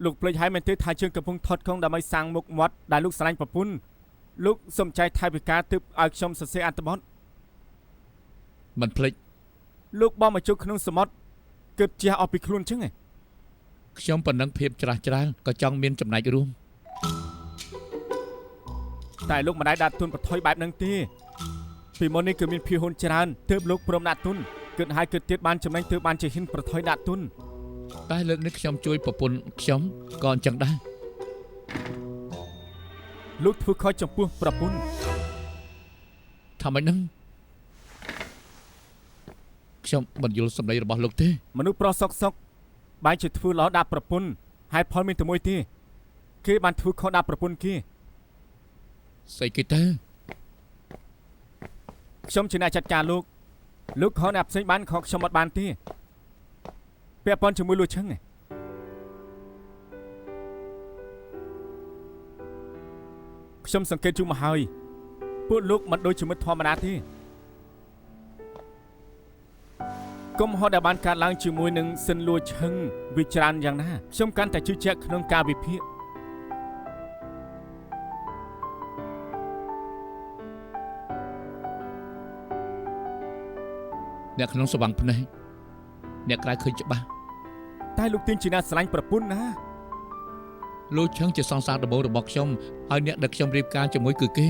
លោកភ្លេចហើយមែនទេថាជើងកំពុងថត់កង់ដើម្បីសាងមុខមាត់ដែលលោកស្រឡាញ់ប្រពន្ធលោកសំចៃថៃវិការទើបឲ្យខ្ញុំសរសេរអត្ថបទ មិនភ្លេច លោកបងមកជុកក្នុងសមុទ្រគិតជះអស់ពីខ្លួនចឹងឯង ខ្ញុំប៉ុណ្ណឹងភាពច្រាស់ច្រាលក៏ចង់មានចំណែករួម តែលោកមិនដែលដាក់ទុនបន្ថយបែបហ្នឹងទេពីមុននេះគឺមានភីហ៊ុនច្រើនទើបលោកព្រមដាក់ទុនគិតហើយគិតទៀតបានចំណេញទើបបានជាហ៊ានប្រថុយដាក់ទុន តែលើកនេះខ្ញុំជួយប្រពន្ធខ្ញុំក៏អញ្ចឹងដែរ លោកធ្វើខុសចំពោះប្រពន្ធ ថាម៉េចហ្នឹងខ្ញុំមិនយល់សម្ដីរបស់លោកទេ មនុស្សប្រុសសុកបែរជាធ្វើល្អដាក់ប្រពន្ធហើយផលមានតែមួយទេគេបានធ្វើខុសដាក់ប្រពន្ធគេ ស្អីគេទៅ ខ្ញុំជាអ្នកចាត់ការលោកខុសអ្នកផ្សេងបានខុសខ្ញុំអត់បានទេពាក់ព័ន្ធជាមួយលួចឈឹងឯងខ្ញុំសង្កេតយូរមកហើយពួកលោកមិនដូចជាមិត្តធម្មតាទេកុំហត់ដែលបានកើតឡើងជាមួយនឹងសិនលួចឈឹងវាច្រើនយ៉ាងណាខ្ញុំកាន់តែជឿជាក់ក្នុងការវិភាគ អ្នកក្នុងសវាំងភ្នែកអ្នកក្រៅឃើញច្បាស់ តែលោកទាញជាអ្នកស្រឡាញ់ប្រពន្ធណា លោកឈឹងជាសង្សារដំបូងរបស់ខ្ញុំហើយអ្នកដែលខ្ញុំរៀបការជាមួយគឺគេ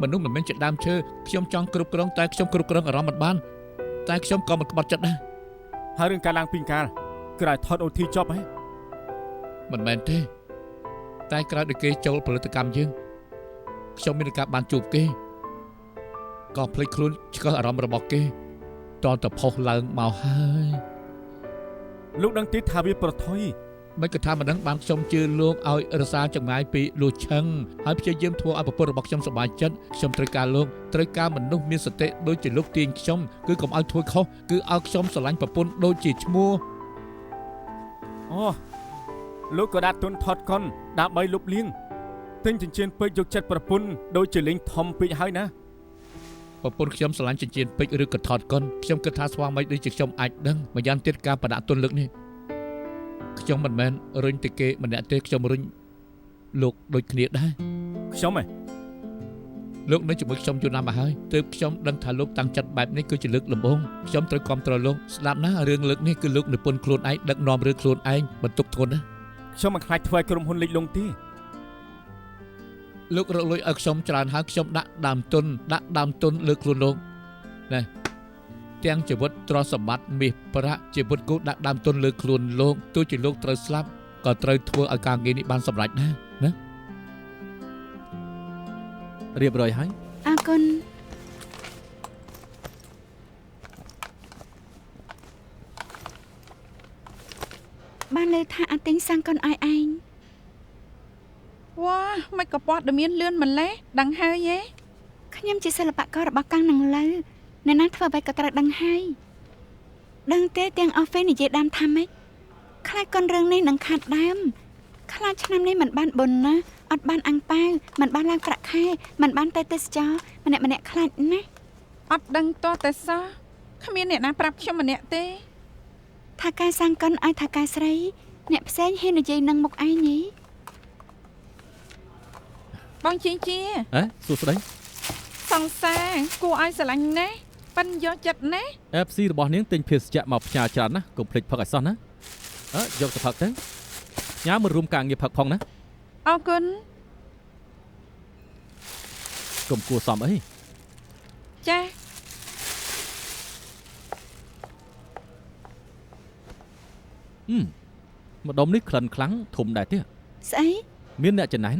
មនុស្សមិនមែនជាដើមឈើខ្ញុំចង់គ្រប់គ្រងតែខ្ញុំគ្រប់គ្រងអារម្មណ៍មិនបានតែខ្ញុំក៏មិនក្បត់ចិត្តដែរ ហើយរឿងការឡើងពីកាលក្រោយថតអូធីចប់ហ៎ មិនមែនទេតែក្រោយដូចគេចូលផលិតកម្មយើងខ្ញុំមានការបានជួបគេក៏ភ្លេចខ្លួនឆ្កឹះអារម្មណ៍របស់គេតតផុសឡើងមកហើយ លោកដឹងទេថាវាប្រថុយ មិនក៏ថាមិនដឹងបានខ្ញុំជឿលោកឲ្យរសារចម្ងាយពីលួឈឹងហើយព្យាយាមធ្វើឲ្យប្រពន្ធរបស់ខ្ញុំសប្បាយចិត្តខ្ញុំត្រូវការលោកត្រូវការមនុស្សមានសតិដូចជាលោកទាញខ្ញុំគឺកុំឲ្យធ្វើខុសគឺឲ្យខ្ញុំស្រឡាញ់ប្រពន្ធដូចជាឈ្មោះ អូលោកក៏ដាក់ទុនថតកុនដើម្បីលុបលាងទិញចិញ្ចៀនពេជ្រយកចិត្តប្រពន្ធដូចជាលេងធំពេកហើយណា ប្រពន្ធខ្ញុំស្រឡាញ់ចិញ្ចៀនពេជ្រឬក៏ថតកុនខ្ញុំគិតថាស្វាមីដូចជាខ្ញុំអាចដឹងម្យ៉ាងទៀតការបដាក់ទុនលើកនេះខ្ញុំមិនមែនរុញទៅគេម្នាក់ទេខ្ញុំរុញលោកដូចគ្នាដែរ ខ្ញុំហ៎ លោកនៅជាមួយខ្ញុំយូរណាស់មកហើយទើបខ្ញុំដឹងថាលោកតាំងចិត្តបែបនេះគឺជាលើកដំបូងខ្ញុំត្រូវគាំទ្រលោកស្ដាប់ណារឿងលើកនេះគឺលោកនិពន្ធខ្លួនឯងដឹកនាំរឿងខ្លួនឯងបន្ទុកធ្ងន់ណា ខ្ញុំមិនខ្លាចធ្វើឲ្យក្រុមហ៊ុនលិចលង់ទេ លោករកលុយឲ្យខ្ញុំច្រើនហើយខ្ញុំដាក់ដើមទុនលើខ្លួនលោកណែទាំងជីវិតទ្រព្យសម្បត្តិមាសប្រាក់ជីវិតគូដាក់ដើមទុនលើខ្លួនលោកទោះជាលោកត្រូវស្លាប់ក៏ត្រូវធ្វើឲ្យការងារនេះបានសម្រេចដែរណា រៀបរយហើយ អរគុណ បានលើថាអត់ទិញសាំងកុនឲ្យឯង វ៉ាមិនក៏ព័ត៌មានលឿនម្លេះដឹងហើយហ៎ ខ្ញុំជាសិល្បកររបស់កាំងនឹងលើអ្នកណាធ្វើអ្វីក៏ត្រូវដឹងហើយដឹងទេទាំងអស់ហ្វេនិយាយដើមថាម៉េចខ្លាចកុនរឿងនេះនឹងខាត់ដើមខ្លាចឆ្នាំនេះមិនបានបុណ្យណាអត់បានអាំងប៉ាវមិនបានឡើងប្រាក់ខែមិនបានទៅទេសចរម្នាក់ខ្លាចណាស់ អត់ដឹងតតែសោះគ្មានអ្នកណាប្រាប់ខ្ញុំម្នាក់ទេ ថាការសាំងកុនឲ្យថាការស្រីអ្នកផ្សេងហ៊ាននិយាយនឹងមុខឯងញី បងជា សួស្ដី សង្សារគួរឲ្យស្រឡាញ់ណាស់ប៉ិនយកចិត្តណាស់ FC របស់នាងទិញភេសជ្ជៈមកផ្ញើច្រើនណាស់កុំភ្លេចផឹកឲ្យសោះណាយកទៅផឹកទៅញ៉ាំមករួមការងារផឹកផងណា អរគុណ កុំគួរសមអី ចា ម្ដុំនេះក្លិនខ្លាំងធំដែរទេ ស្អី មានអ្នកចំណេញ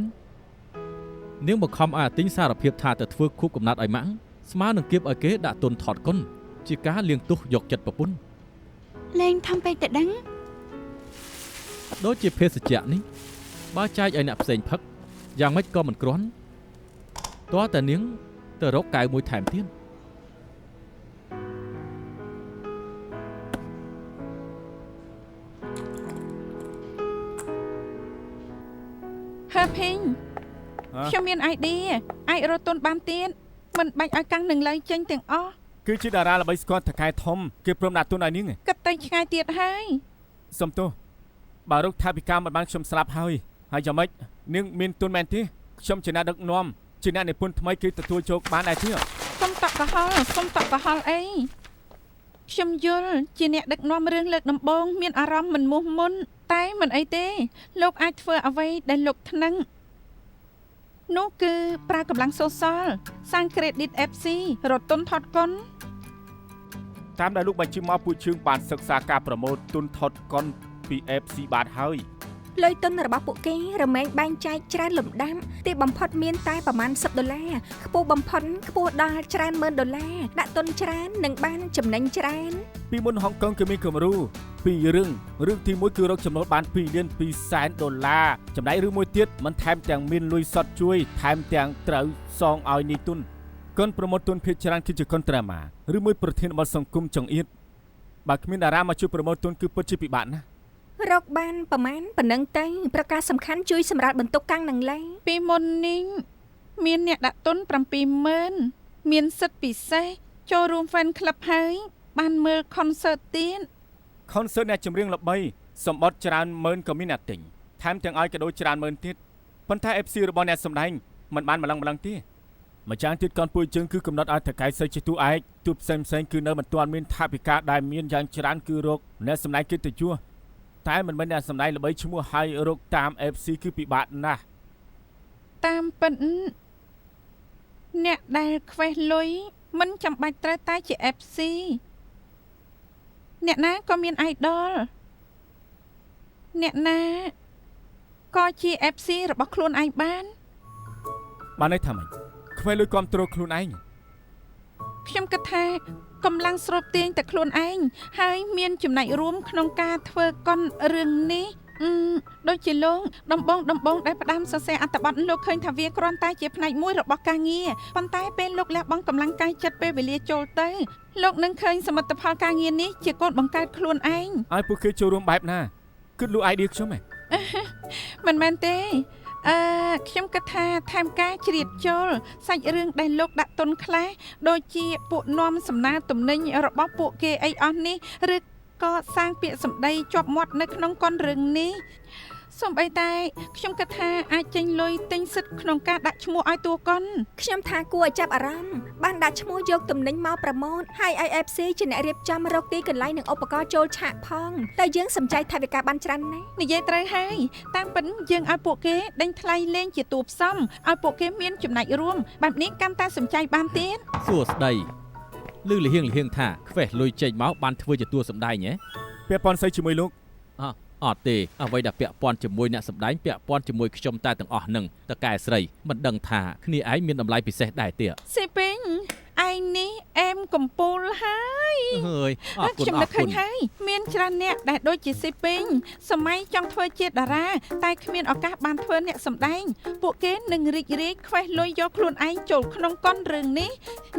នាងបង្ខំឲ្យអាទីងសារភាពថាទៅធ្វើខូបកំណត់ឲ្យម៉ាក់ស្មើនឹងគៀបឲ្យគេដាក់ទុនថតកុនជាការលៀងទោសយកចិត្តប្រពន្ធ លេងធំពេកតែដឹង ដូចជាភេសជ្ជៈនេះបើចែកឲ្យអ្នកផ្សេងផឹកយ៉ាងម៉េចក៏មិនគ្រាន់តើតែនាងទៅរកកៅមួយថែមទៀត ហើភីងខ្ញុំមាន idea អាចរត់ទុនបានទៀតមិនបាច់ឲ្យកាំងនឹងលើចេញទាំងអស់ គឺជាតារាល្បីស្គាល់តកែធំគេព្រមដាក់ទុនឲ្យនាង គិតទៅឆ្ងាយទៀតហើយ សុំទោសបើរកថាវិការមិនបានខ្ញុំស្លាប់ហើយយ៉ាងម៉េចនាងមានទុនមែនទេខ្ញុំជាអ្នកដឹកនាំជាអ្នកនិពន្ធថ្មីគេទទួលជោគបានដែរទៀត សុំតក់កុហលអីខ្ញុំយល់ជាអ្នកដឹកនាំរឿងលើកដំបូងមានអារម្មណ៍មិនមោះមុនតែមិនអីទេលោកអាចធ្វើអ្វីដែលលោកថ្នឹងនោះគឺប្រើកម្លាំងសូសលសាង credit FC រត់ទុនថតកុន តាមដែលលោកបញ្ជាមកពួកជើងបានសិក្សាការប្រម៉ូទទុនថតកុនពី FC បានហើយ លុយទុនរបស់ពួកគេរមែងបែងចែកច្រើនលំដាប់ទីបំផុតមានតែប្រមាណ$10ខ្ពស់បំផុតខ្ពស់ដល់ច្រើនម៉ឺន$ដាក់ទុនច្រើននិងបានចំណេញច្រើន ពីមុនហុងកុងគេមានគំរូពីររឿងទី1គឺរកចំណូលបាន$2លាន2សែនចំណែករឿងមួយទៀតមិនថែមទាំងមានលុយសុទ្ធជួយថែមទាំងត្រូវសងឲ្យនីទុនកុនប្រម៉ូទទុនភាគច្រើនគឺជាកុនត្រាម៉ាឬមួយប្រធានបទសង្គមចង្អៀតបើគ្មានតារាមកជួយប្រម៉ូទទុនគឺពិតជាពិបាកណាស់ រកបានប្រមាណប៉ុណ្ណឹងទៅប្រការសំខាន់ជួយសម្រាប់បន្ទុកកាំងនឹងលេង ពីមុននេះមានអ្នកដាក់ទុន70000មានសិទ្ធិពិសេសចូលរួម fan club ហើយបានមើល concert ទៀត concert អ្នកចម្រៀងល្បីសម្បត្តិច្រើនម៉ឺនក៏មានអ្នកទិញថែមទាំងឲ្យកាដូច្រើនម៉ឺនទៀតប៉ុន្តែ FC របស់អ្នកសម្ដែងមិនបានម្លឹងទេម្យ៉ាងទៀតកនពួយជើងគឺកំណត់ឲ្យតកែសិស្សជាទូឯកទូផ្សេងគឺនៅមិនទាន់មានថាវិការដែលមានយ៉ាងច្រើនគឺរកអ្នកសម្ដែងកិត្តិយសតែមិនមែនអ្នកសម្ដែងល្បីឈ្មោះហើយរកតាម FC គឺពិបាកណាស់ តាមពិតអ្នកដែលខ្វេះលុយមិនចាំបាច់ត្រូវតែជា FC អ្នកណាក៏មាន idol អ្នកណាក៏ជា FC របស់ខ្លួនឯងបានន័យថាម៉េចខ្វេះលុយគ្រប់គ្រងខ្លួនឯង ខ្ញុំគិតថាកម្លាំងស្រូបទាញតែខ្លួនឯងហើយមានចំណែករួមក្នុងការធ្វើកុនរឿងនេះដូចជាលោកដំបងដែលផ្ដាំសរសេរអត្ថបទលោកឃើញថាវាគ្រាន់តែជាផ្នែកមួយរបស់ការងារប៉ុន្តែពេលលោកលះបង់កម្លាំងកាយចិត្តពេលវេលាចូលទៅលោកនឹងឃើញសមិទ្ធផលការងារនេះជាកូនបង្កើតខ្លួនឯង ឲ្យពួកគេចូលរួមបែបណាគិតលូ idea ខ្ញុំហ៎ មិនមែនទេខ្ញុំគិតថាថែមការជ្រៀតចូលសាច់រឿងដែលលោកដាក់ទុនខ្លះដូចជាពួកនាំសំណើទំនិញរបស់ពួកគេអីអស់នេះឬក៏សាងពាក្យសម្ដីជាប់មាត់នៅក្នុងកុនរឿងនេះសូម្បីតែខ្ញុំគិតថាអាចចេញលុយទិញសិទ្ធិក្នុងការដាក់ឈ្មោះឲ្យតួកុន ខ្ញុំថាគួរឲ្យចាប់អារម្មណ៍បានដាក់ឈ្មោះយកទំនិញមកប្រម៉ូទហើយ IFC ជាអ្នករៀបចំរកទីកន្លែងនិងឧបករណ៍ចូលឆាកផងតែយើងសំចៃថវិកាបានច្រើនណាស់ និយាយត្រូវហើយតាមពិតយើងឲ្យពួកគេដេញថ្លៃលេងជាតួផ្សំឲ្យពួកគេមានចំណែករួមបែបនេះកាន់តែសំចៃបានទៀត សួស្ដីលឺលហៀងថាខ្វេះលុយចេញមកបានធ្វើជាតួសម្ដែងហ៎ ពាក់ព័ន្ធស្អីជាមួយលោក អត់ទេអ្វីដែលពាក់ព័ន្ធជាមួយអ្នកសម្ដែងពាក់ព័ន្ធជាមួយខ្ញុំតែទាំងអស់នឹងតកែស្រីមិនដឹងថាគ្នាឯងមានតម្លៃពិសេសដែរទេ ស៊ីពេញឯងនេះអែមកំពូលហើយ ហើយអរគុណ ខ្ញុំនឹកឃើញហើយមានច្រើនអ្នកដែលដូចជាស៊ីពេញសម័យចង់ធ្វើជាតារាតែគ្មានឱកាសបានធ្វើអ្នកសម្ដែងពួកគេនឹងរីករាយខ្វេះលុយយកខ្លួនឯងចូលក្នុងកុនរឿងនេះ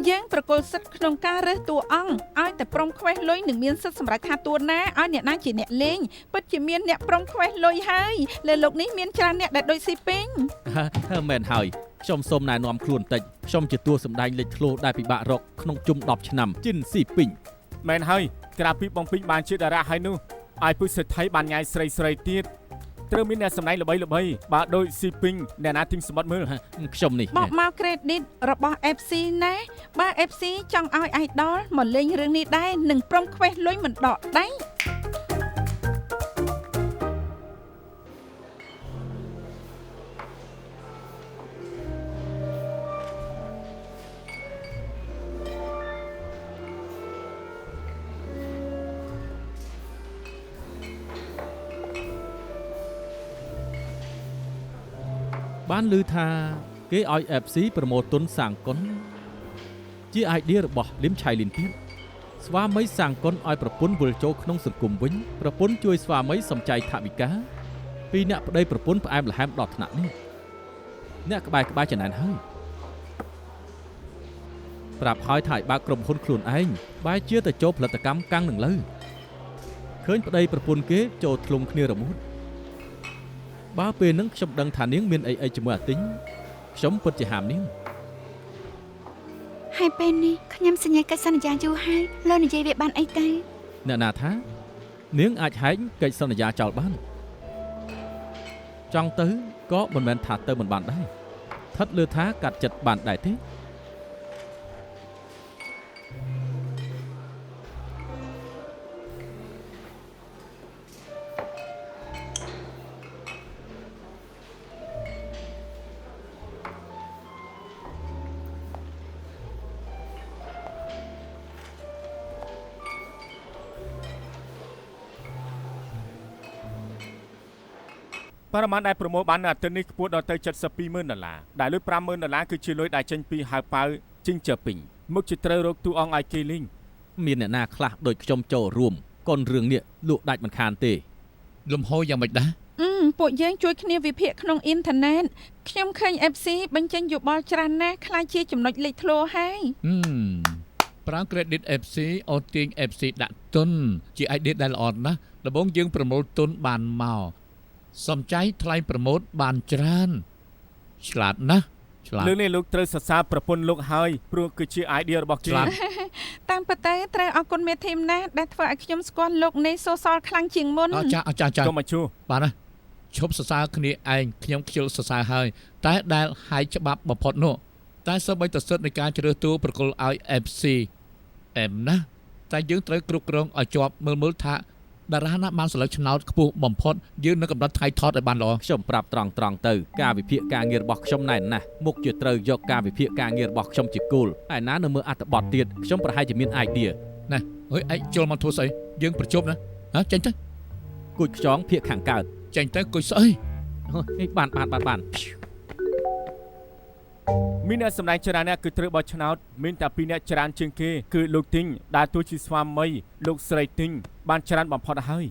យើងប្រគល់សិទ្ធិក្នុងការរើសតួអង្គឲ្យតែព្រមខ្វេះលុយនឹងមានសិទ្ធិសម្រាប់ថាតួណាឲ្យអ្នកណាជាអ្នកលេងពិតជាមានអ្នកព្រមខ្វេះលុយហើយលើលោកនេះមានច្រើនអ្នកដែលដូចស៊ីពេញ មែនហើយខ្ញុំសូមណែនាំខ្លួនតិចខ្ញុំជាតួសម្ដែងលេចធ្លោដែលពិបាករកក្នុងជុំ10ឆ្នាំជីនស៊ីពីង មែនហើយក្រៅពីបងពីងបានជាតារាហើយនោះឲ្យពុជសេដ្ឋីបានញ៉ាយស្រីទៀតត្រូវមានអ្នកសម្ដែងល្បីបើដូចស៊ីពីងអ្នកណាទិញសម្បត្តិមើល ខ្ញុំនេះ បោកមក credit របស់ FC ណាបើ FC ចង់ឲ្យ idol មកលេងរឿងនេះដែរនឹងព្រមខ្វេះលុយមិនដកដៃ បានឮថាគេឲ្យ FC ប្រម៉ូទទុនសាងគុនជា idea របស់លឹមឆៃលីនទៀតស្វាមីសាងគុនឲ្យប្រពន្ធវិលចូលក្នុងសង្គមវិញប្រពន្ធជួយស្វាមីសំចៃថវិកាពីអ្នកប្តីប្រពន្ធផ្អែមល្ហែមដល់ថ្នាក់នេះអ្នកក្បែរចំណែនហើយប្រាប់ហើយថាឲ្យបើកក្រុមហ៊ុនខ្លួនឯងបែរជាទៅចូលផលិតកម្មកាំងនឹងលើឃើញប្តីប្រពន្ធគេចូលធ្លុំគ្នារមុតបើពេលហ្នឹងខ្ញុំដឹងថានាងមានអីជាមួយអាទិញខ្ញុំពិតជាហាមនាងហើយពេលនេះខ្ញុំសញ្ញាកិច្ចសន្យាយូរហើយលោកនិយាយវាបានអីទៅអ្នកណាថានាងអាចហែកកិច្ចសន្យាចោលបានចង់ទៅក៏មិនមែនថាទៅមិនបានដែរស្ថិតលើថាកាត់ចិត្តបានដែរទេបរិមាណដែលប្រមូលបាននៅអាទិត្យនេះខ្ពស់ដល់ទៅ$72,000ដែលលុយ$50,000គឺជាលុយដែលចេញពីហៅប៉ៅជីងជើពីងមុខជាត្រូវរកទូអង្គឲ្យគេលីងមានអ្នកណាខ្លះដូចខ្ញុំចូលរួមកូនរឿងនេះលក់ដាច់មិនខានទេលំហូរយ៉ាងម៉េចដែរពួកយើងជួយគ្នាវិភាគក្នុងអ៊ីនធឺណិតខ្ញុំឃើញ FC បញ្ចេញយោបល់ច្រើនណាស់ខ្លាចជាចំណុចលេចធ្លោហើយប្រើ credit FC អូនទាញ FC ដាក់ទុនជា idea ដែលល្អណាស់ដំបូងយើងប្រមូលទុនបានមកសំចៃថ្លៃប្រម៉ូទបានច្រើនឆ្លាតណាស់ឆ្លាតលើនេះលោកត្រូវសរសើរប្រពន្ធលោកហើយព្រោះគឺជា idea របស់គេតាមពិតទៅត្រូវអរគុណមេធីមណាស់ដែលធ្វើឲ្យខ្ញុំស្គាល់លោកនៃសូសលខ្លាំងជាងមុនចាកុំមកជួបាទណាឈប់សរសើរគ្នាឯងខ្ញុំខ្ជិលសរសើរហើយតែដែលហាយច្បាប់បំផុតនោះតែសូម្បីតែសិទ្ធិនៃការជ្រើសតួប្រគល់ឲ្យ FC អែមណាតែយើងត្រូវគ្រប់គ្រងឲ្យជាប់មើលថាតារាណាបានសិលឹកឆ្នោតខ្ពស់បំផុតយើងនឹងកំណត់ថៃថតឲ្យបានល្អខ្ញុំប្រាប់ត្រង់ទៅការវិភាគការងាររបស់ខ្ញុំណែនណាស់មុខជាត្រូវយកការវិភាគការងាររបស់ខ្ញុំជាគោលឯណានៅមើលអត្ថបទទៀតខ្ញុំប្រហែលជាមាន idea ណាអើយឯងចូលមកធ្វើស្អីយើងប្រជុំណាចេញទៅគួចខ្យងភាគខាងកើតចេញទៅគួចស្អីបានមានអ្នកសម្ដែងច្រើនអ្នកគឺត្រូវបោះឆ្នោតមានតែ2អ្នកច្រើនជាងគេគឺលោកទីងដែលទូជាស្វាមីលោកស្រីទីងបានច្រើនបំផុតហើយ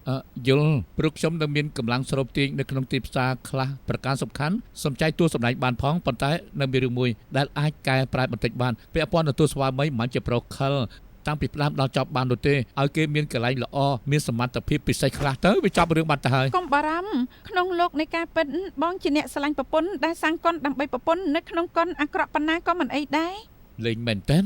យល់ព្រោះខ្ញុំនៅមានកម្លាំងស្រូបទាញនៅក្នុងទីផ្សារខ្លះប្រការសំខាន់សំចៃតួសម្ដែងបានផងប៉ុន្តែនៅមានរឿងមួយដែលអាចកែប្រែបន្តិចបានពាក់ព័ន្ធនឹងតួស្វាមីមិនជាប្រូខលតាំងពីផ្ដើមដល់ចប់បាននោះទេឲ្យគេមានកន្លែងល្អមានសមត្ថភាពពិសេសខ្លះទៅវាចប់រឿងបាត់ទៅហើយកុំបារម្ភក្នុងលោកនៃការពិតបងជាអ្នកស្រឡាញ់ប្រពន្ធដែលសាងកុនដើម្បីប្រពន្ធនៅក្នុងកុនអាក្រក់ប៉ុណ្ណាក៏មិនអីដែរលេងមែនតើ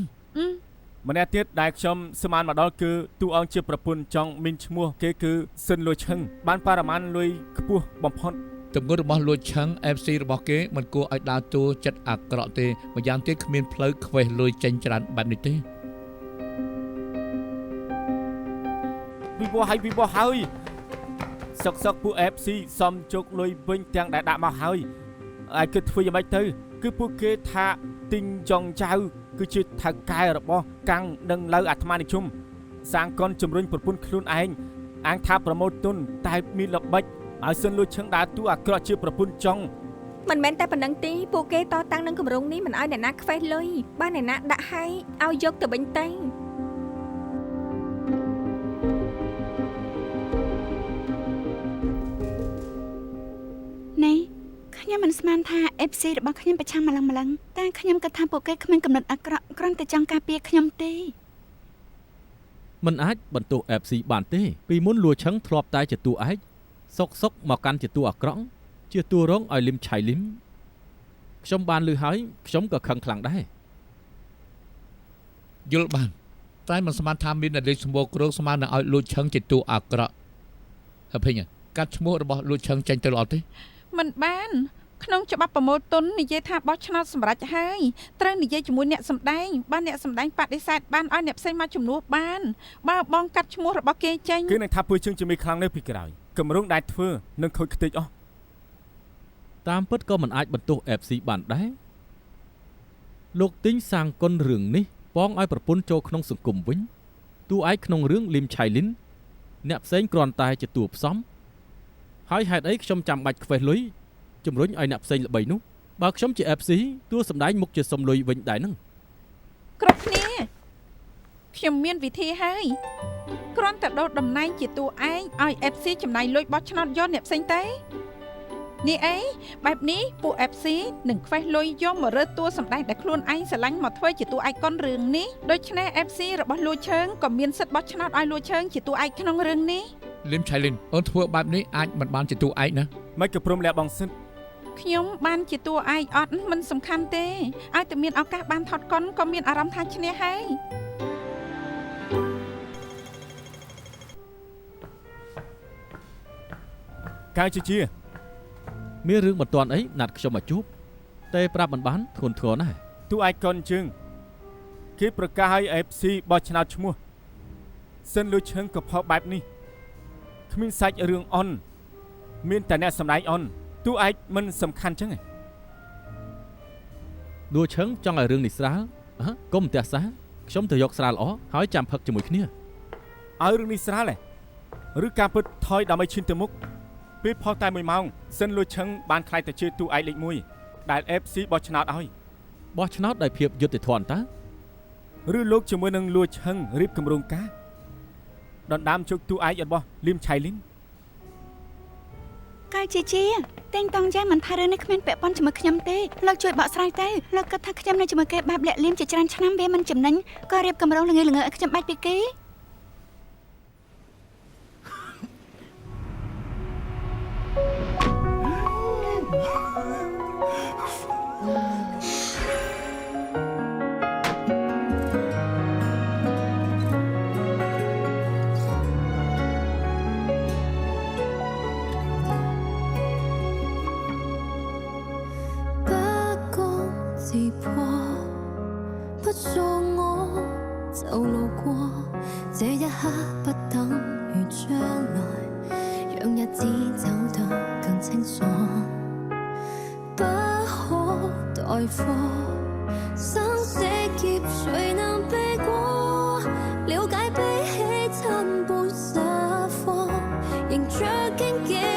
ម្នាក់ទៀតដែលខ្ញុំស្មានមកដល់គឺទូអង្គជាប្រពន្ធចង់មានឈ្មោះគេគឺស៊ិនលួយឈឹងបានបរិមាណលុយខ្ពស់បំផុតទម្ងន់របស់លួយឈឹង FC របស់គេមិនគួរឲ្យដើរតួចិត្តអាក្រក់ទេម្យ៉ាងទៀតគ្មានផ្លូវខ្វេះលុយចេញច្រើនបែបនេះទេវិបោហើយសុកពួក FC សំជោគលុយវិញទាំងដែលដាក់មកហើយឲ្យគិតធ្វើយ៉ាងម៉េចទៅគឺពួកគេថាទីងចង់ចៅគឺជាថៅកែរបស់កាំងនិងឡៅអាត្មានិយមសាងកុនជំរុញប្រពន្ធខ្លួនឯងអាងថាប្រម៉ូទទុនតែមានល្បិចឲ្យសិនលួចឈឹងដើរតួអាក្រក់ជាប្រពន្ធចង់មិនមែនតែប៉ុណ្្នឹងទេពួកគេតតាំងនឹងគម្រោងនេះមិនឲ្យអ្នកណាខ្វេះលុយបានអ្នកណាដាក់ឲ្យយកទៅវិញទៅនេះខ្ញុំមិនស្មានថា FC របស់ខ្ញុំប្រឆាំងម្លឹងតែខ្ញុំគិតថាពួកគេគ្មានកំណត់អាក្រក់គ្រាន់តែចង់ការពារខ្ញុំទេមិនអាចបន្ទោស FC បានទេពីមុនលួឈឹងធ្លាប់តែជាតួឯកសុកមកកាន់ជាតួអាក្រក់ជាតួរងឲ្យលឹមឆៃលឹមខ្ញុំបានលឺហើយខ្ញុំក៏ខឹងខ្លាំងដែរយល់បានតែមិនស្មានថាមានលេខសម្បូរគ្រោកស្មាននឹងឲ្យលួឈឹងជាតួអាក្រក់ហើយភីញកាត់ឈ្មោះរបស់លួឈឹងចេញទៅល្អទេមិនបានក្នុងច្បាប់ប្រមូលទុននិយាយថាបោះឆ្នោតសម្រាប់ហើយត្រូវនិយាយជាមួយអ្នកសម្ដែងបានអ្នកសម្ដែងបដិសេធបានឲ្យអ្នកផ្សេងមកជំនួសបានបើបងកាត់ឈ្មោះរបស់គេចេញគឺនឹងថាពើជើងជំនាញខ្លាំងនៅពីក្រោយកម្រងដែលធ្វើនឹងខូចខ្ទេចអស់តាមពិតក៏មិនអាចបន្ទោស FC បានដែរលោកទីងសាងគុនរឿងនេះបងឲ្យប្រពន្ធចូលក្នុងសង្គមវិញតួឯកក្នុងរឿងលឹមឆៃលីនអ្នកផ្សេងគ្រាន់តែជាតួផ្សំហើយហេតុអីខ្ញុំចាំបាច់ខ្វេះលុយជំរុញឲ្យអ្នកផ្សេងល្បីនោះ បើខ្ញុំជា FC តួសម្ដែងមុខជាសុំលុយវិញដែរហ្នឹង គ្រប់គ្នាខ្ញុំមានវិធីហើយគ្រាន់តែដូរតំណែងជាតួឯងឲ្យ FC ចំណាយលុយបោះឆ្នោតយកអ្នកផ្សេងទេនេះអីបែបនេះពួក FC នឹងខ្វេះលុយយកមករើតួសម្ដែងដែលខ្លួនឯងស្រឡាញ់មកធ្វើជាតួឯកុនរឿងនេះដូច្នេះ FC របស់លួឈើងក៏មានសិទ្ធិបោះឆ្នោតឲ្យលួឈើងជាតួឯកក្នុងរឿងនេះ លឹមឆៃលីនអូនធ្វើបែបនេះអាចមិនបានជាតួឯកណា មិនក៏ព្រមលះបង់សិទ្ធ ខ្ញុំបានជាតួឯកអត់មិនសំខាន់ទេឲ្យតែមានឱកាសបានថតកុនក៏មានអារម្មណ៍ថាឈ្នះហើយ កាយជា មានរឿងមិនទាន់អីណាត់ខ្ញុំមកជួបតែប្រាប់មិនបានធ្ងន់ធ្ងរណាស់ តួឯកុនជើងគេប្រកាសឲ្យ FC បោះឆ្នោតឈ្មោះសិនលួឈឹងក៏ផុសបែបនេះគ្មានសាច់រឿងអន់មានតែអ្នកសម្ដែងអន់តួឯកមិនសំខាន់ចឹងឯង ដួឈឹងចង់ឲ្យរឿងនេះស្រាលកុំផ្ទះសាខ្ញុំទៅយកស្រាលល្អហើយចាំផឹកជាមួយគ្នា ឲ្យរឿងនេះស្រាលឬការពិតថយដើម្បីឈានទៅមុខពេលផុសតែ1ម៉ោងសិនលួឈឹងបានខ្លាយទៅជាតួឯកលេខ1ដែល FC បោះឆ្នោតឲ្យ បោះឆ្នោតដោយភាពយុត្តិធម៌តើ ឬលោកជាមួយនឹងលួឈឹងរៀបគម្រោងការដណ្ដើមជោគតួឯករបស់លឹមឆៃលីន កាយជាតែងតង់យ៉ាងមិនថារឿងនេះគ្មានពាក់ព័ន្ធជាមួយខ្ញុំទេលោកជួយបកស្រាយទៅលោកគិតថាខ្ញុំនៅជាមួយគេបែបលាក់លៀមជាច្រើនឆ្នាំវាមិនចំណេញក៏រៀបកម្រងល្ងើឲ្យខ្ញុំបាច់ពីគេ 不做我就路過，這一刻不等於將來，讓日子走得更清楚，不可待貨，生死劫誰能避過？了解比起親半實況，仍着荊棘。